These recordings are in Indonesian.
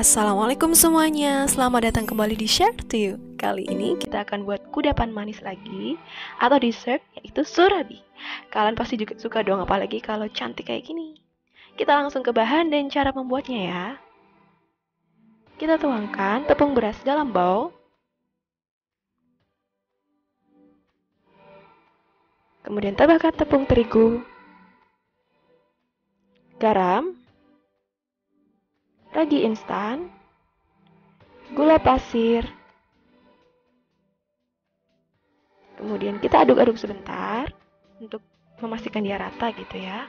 Assalamualaikum semuanya, selamat datang kembali di Share to You. Kali ini kita akan buat kudapan manis lagi atau dessert, yaitu surabi. Kalian pasti juga suka dong, apalagi kalau cantik kayak gini. Kita langsung ke bahan dan cara membuatnya ya. Kita tuangkan tepung beras dalam bowl. Kemudian tambahkan tepung terigu, garam, ragi instan, gula pasir. Kemudian kita aduk-aduk sebentar untuk memastikan dia rata gitu ya.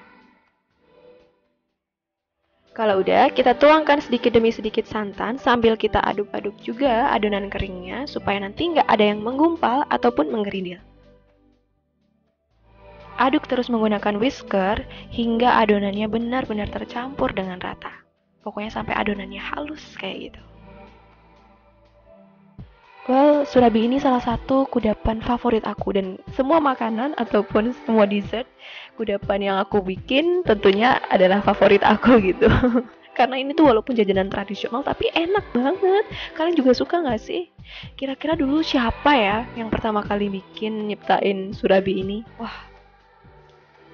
Kalau udah, kita tuangkan sedikit demi sedikit santan sambil kita aduk-aduk juga adonan keringnya supaya nanti nggak ada yang menggumpal ataupun menggerindil. Aduk terus menggunakan whisker hingga adonannya benar-benar tercampur dengan rata. Pokoknya sampai adonannya halus kayak gitu. Well, surabi ini salah satu kudapan favorit aku dan semua makanan ataupun semua dessert kudapan yang aku bikin tentunya adalah favorit aku gitu. Karena ini tuh walaupun jajanan tradisional tapi enak banget. Kalian juga suka nggak sih? Kira-kira dulu siapa ya yang pertama kali bikin nyiptain surabi ini? Wah,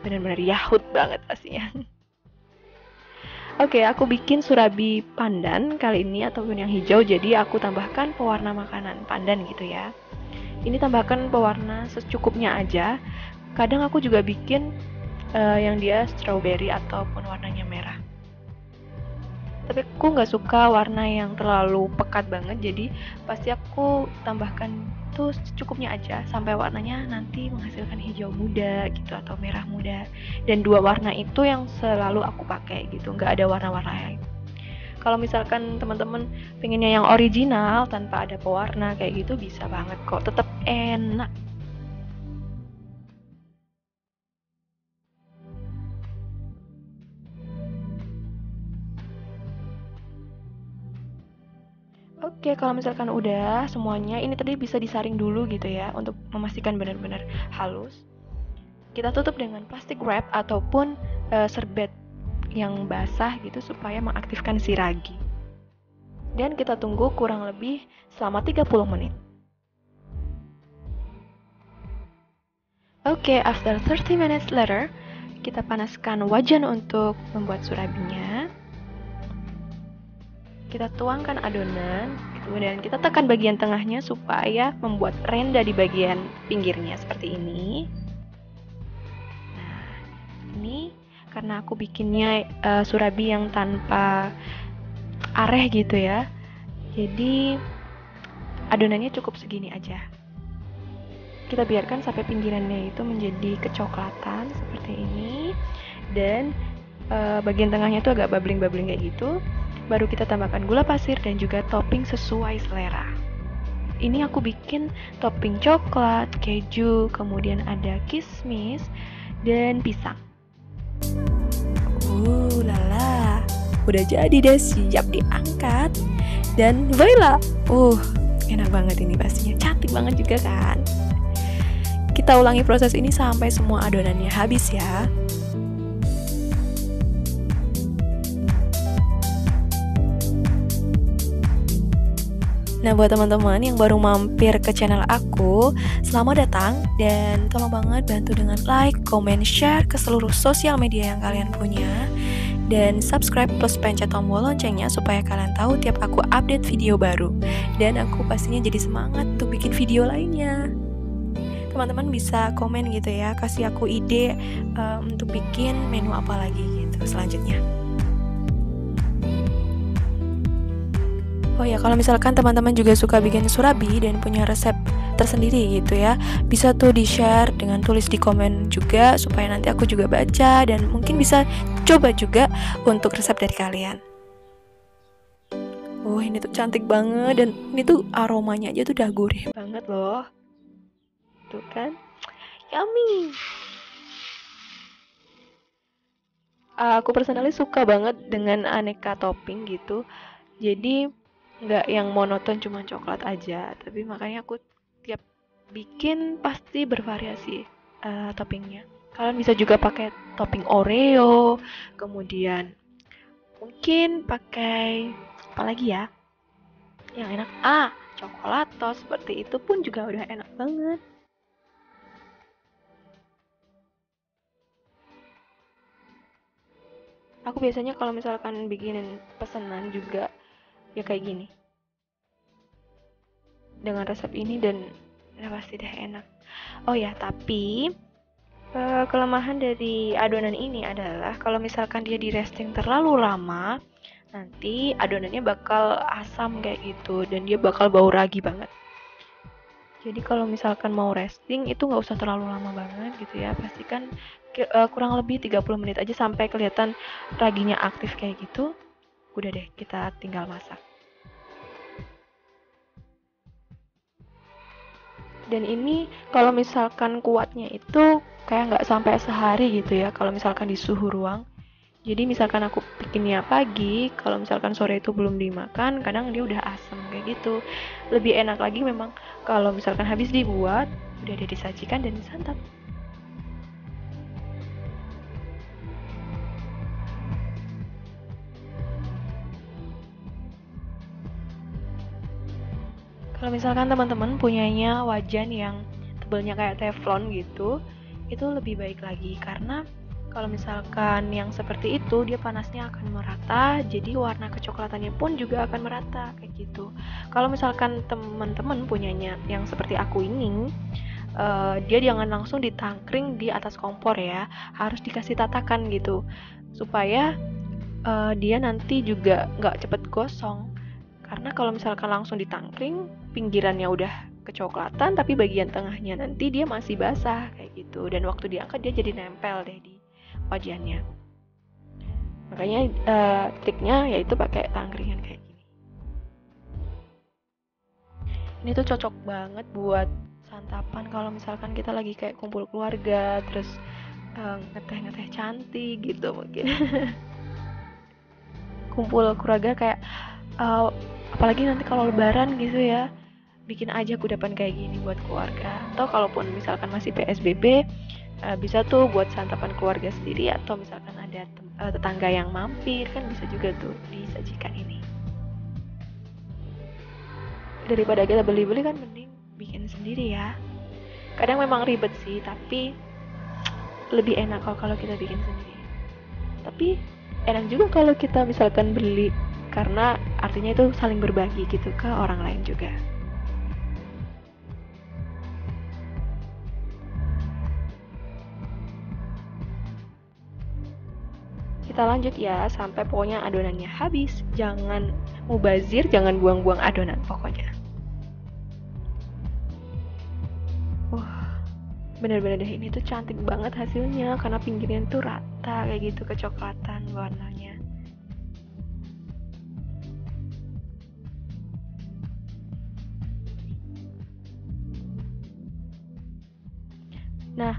benar-benar yahut banget pastinya. Oke, aku bikin surabi pandan kali ini ataupun yang hijau, jadi aku tambahkan pewarna makanan pandan gitu ya. Ini tambahkan pewarna secukupnya aja. Kadang aku juga bikin yang dia strawberry ataupun warnanya merah. Tapi aku nggak suka warna yang terlalu pekat banget, jadi pasti aku tambahkan tuh secukupnya aja sampai warnanya nanti menghasilkan hijau muda gitu atau merah muda. Dan dua warna itu yang selalu aku pakai gitu, nggak ada warna-warna lain. Kalau misalkan teman-teman pengennya yang original tanpa ada pewarna kayak gitu bisa banget kok, tetap enak. Oke, kalau misalkan udah semuanya, ini tadi bisa disaring dulu gitu ya untuk memastikan benar-benar halus. Kita tutup dengan plastik wrap ataupun serbet yang basah gitu supaya mengaktifkan si ragi. Dan kita tunggu kurang lebih selama 30 menit. Oke, after 30 minutes later, kita panaskan wajan untuk membuat surabinya. Kita tuangkan adonan, kemudian kita tekan bagian tengahnya supaya membuat renda di bagian pinggirnya seperti ini. Nah, ini karena aku bikinnya surabi yang tanpa areh gitu ya, jadi adonannya cukup segini aja. Kita biarkan sampai pinggirannya itu menjadi kecoklatan seperti ini, dan bagian tengahnya itu agak bubbling-bubbling kayak gitu. Baru kita tambahkan gula pasir dan juga topping sesuai selera. Ini aku bikin topping coklat, keju, kemudian ada kismis dan pisang. Lala, udah jadi deh, siap diangkat. Dan voila, enak banget ini pastinya, cantik banget juga kan. Kita ulangi proses ini sampai semua adonannya habis ya. Nah, buat teman-teman yang baru mampir ke channel aku, selamat datang dan tolong banget bantu dengan like, comment, share ke seluruh sosial media yang kalian punya, dan subscribe plus pencet tombol loncengnya supaya kalian tahu tiap aku update video baru, dan aku pastinya jadi semangat untuk bikin video lainnya. Teman-teman bisa komen gitu ya, kasih aku ide untuk bikin menu apa lagi gitu selanjutnya. Oh ya, kalau misalkan teman-teman juga suka bikin surabi dan punya resep tersendiri gitu ya, bisa tuh di-share dengan tulis di komen juga supaya nanti aku juga baca dan mungkin bisa coba juga untuk resep dari kalian. Ini tuh cantik banget dan ini tuh aromanya aja tuh udah gurih banget loh. Tuh kan, yummy. Aku personally suka banget dengan aneka topping gitu. Jadi nggak yang monoton cuma coklat aja, tapi makanya aku tiap bikin pasti bervariasi toppingnya. Kalian bisa juga pakai topping Oreo, kemudian mungkin pakai apalagi ya yang enak? Coklatos, seperti itu pun juga udah enak banget. Aku biasanya kalau misalkan bikinin pesanan juga ya kayak gini, dengan resep ini, dan udah pasti deh enak. Oh ya, tapi kelemahan dari adonan ini adalah kalau misalkan dia di resting terlalu lama, nanti adonannya bakal asam kayak gitu, dan dia bakal bau ragi banget. Jadi kalau misalkan mau resting itu nggak usah terlalu lama banget gitu ya. Pastikan kurang lebih 30 menit aja sampai kelihatan raginya aktif kayak gitu. Udah deh, kita tinggal masak. Dan ini kalau misalkan kuatnya itu kayak nggak sampai sehari gitu ya, kalau misalkan di suhu ruang. Jadi misalkan aku bikinnya pagi, kalau misalkan sore itu belum dimakan, kadang dia udah asam kayak gitu. Lebih enak lagi memang kalau misalkan habis dibuat, udah dia disajikan dan disantap. Kalau misalkan teman-teman punyanya wajan yang tebelnya kayak teflon gitu, itu lebih baik lagi karena kalau misalkan yang seperti itu dia panasnya akan merata, jadi warna kecoklatannya pun juga akan merata kayak gitu. Kalau misalkan teman-teman punyanya yang seperti aku ini, dia jangan langsung ditangkring di atas kompor ya, harus dikasih tatakan gitu supaya dia nanti juga nggak cepet gosong. Karena kalau misalkan langsung ditangkring, pinggirannya udah kecoklatan, tapi bagian tengahnya nanti dia masih basah kayak gitu. Dan waktu diangkat dia jadi nempel deh di wajannya. Makanya triknya yaitu pakai tangkringan kayak gini. Ini tuh cocok banget buat santapan kalau misalkan kita lagi kayak kumpul keluarga, terus ngeteh-ngeteh cantik gitu mungkin. Kumpul keluarga kayak apalagi nanti kalau lebaran gitu ya, bikin aja kudapan kayak gini buat keluarga. Atau kalaupun misalkan masih PSBB, bisa tuh buat santapan keluarga sendiri, atau misalkan ada tetangga yang mampir, kan bisa juga tuh disajikan ini. Daripada kita beli-beli kan mending bikin sendiri ya. Kadang memang ribet sih, tapi lebih enak kalau kita bikin sendiri. Tapi enak juga kalau kita misalkan beli, karena artinya itu saling berbagi gitu ke orang lain juga. Kita lanjut ya sampai pokoknya adonannya habis. Jangan mubazir, jangan buang-buang adonan pokoknya. Wah, bener-bener deh, ini tuh cantik banget hasilnya karena pinggirnya tuh rata kayak gitu, kecoklatan warnanya. Nah,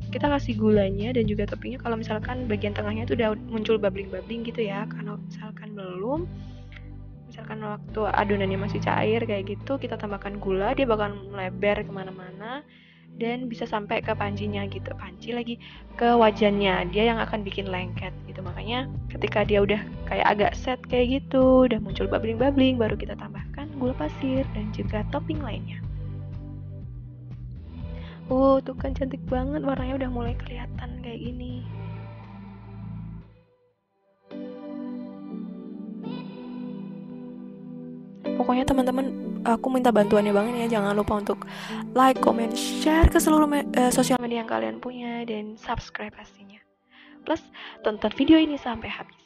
kita kasih gulanya dan juga toppingnya kalau misalkan bagian tengahnya tuh udah muncul bubbling-bubbling gitu ya. Kalau misalkan belum, misalkan waktu adonannya masih cair kayak gitu, kita tambahkan gula, dia bakal melebar kemana-mana dan bisa sampai ke pancinya gitu, panci lagi ke wajannya, dia yang akan bikin lengket gitu. Makanya ketika dia udah kayak agak set kayak gitu, udah muncul bubbling-bubbling, baru kita tambahkan gula pasir dan juga topping lainnya. Tuh kan cantik banget, warnanya udah mulai kelihatan kayak gini. Pokoknya teman-teman, aku minta bantuannya banget ya. Jangan lupa untuk like, comment, share ke seluruh sosial media yang kalian punya, dan subscribe pastinya. Plus, tonton video ini sampai habis.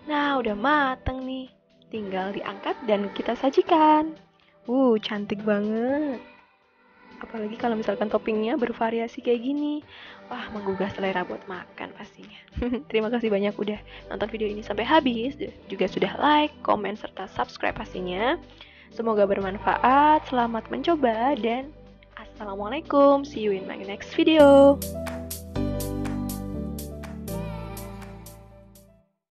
Nah, udah mateng nih. Tinggal diangkat dan kita sajikan. Cantik banget. Apalagi kalau misalkan toppingnya bervariasi kayak gini. Wah, menggugah selera buat makan pastinya. Terima kasih banyak udah nonton video ini sampai habis. Juga sudah like, komen, serta subscribe pastinya. Semoga bermanfaat. Selamat mencoba dan assalamualaikum. See you in my next video.